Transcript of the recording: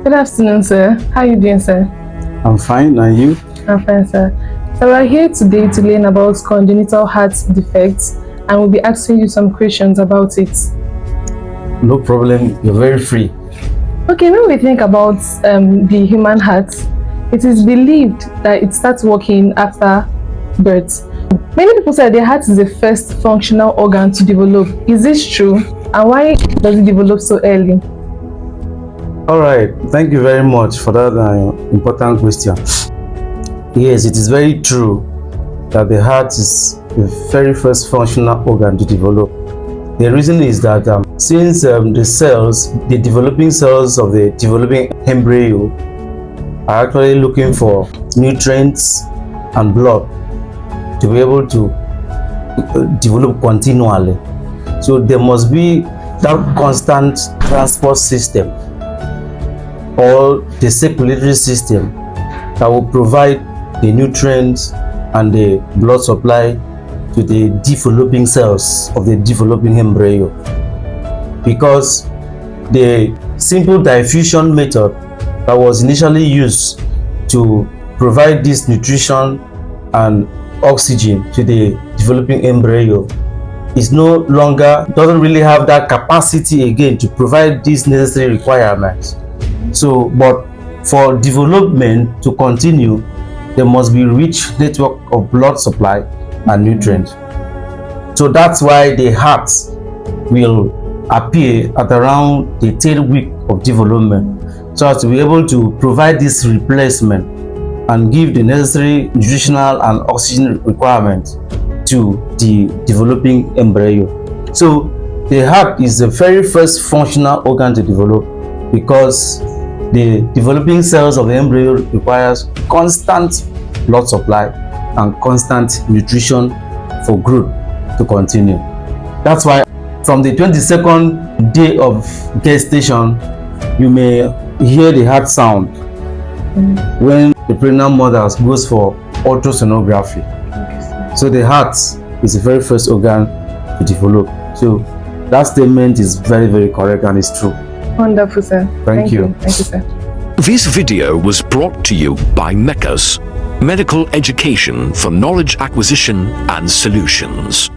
Good afternoon, sir. How are you doing, sir? I'm fine, and you? I'm fine, sir. So we're here today to learn about congenital heart defects, and we'll be asking you some questions about it. No problem, you're very free. Okay, when we think about the human heart, it is believed that it starts working after birth. Many people say the heart is the first functional organ to develop. Is this true? And why does it develop so early? All right, thank you very much for that important question. Yes, it is very true that the heart is the very first functional organ to develop. The reason is that since the developing cells of the developing embryo are actually looking for nutrients and blood to be able to develop continually. So there must be that constant transport system or the circulatory system that will provide the nutrients and the blood supply to the developing cells of the developing embryo. Because the simple diffusion method that was initially used to provide this nutrition and oxygen to the developing embryo is no longer, doesn't really have that capacity again to provide these necessary requirements. So, but for development to continue, there must be rich network of blood supply and nutrients. So that's why the heart will appear at around the 3rd week of development, so as to be able to provide this replacement and give the necessary nutritional and oxygen requirements to the developing embryo. So the heart is the very first functional organ to develop, because the developing cells of the embryo requires constant blood supply and constant nutrition for growth to continue. That's why from the 22nd day of gestation, you may hear the heart sound when the pregnant mother goes for ultrasonography. So the heart is the very first organ to develop. So that statement is very, very correct and it's true. Wonderful, sir. Thank you. Thank you, sir. This video was brought to you by MEKAS, Medical Education for Knowledge Acquisition and Solutions.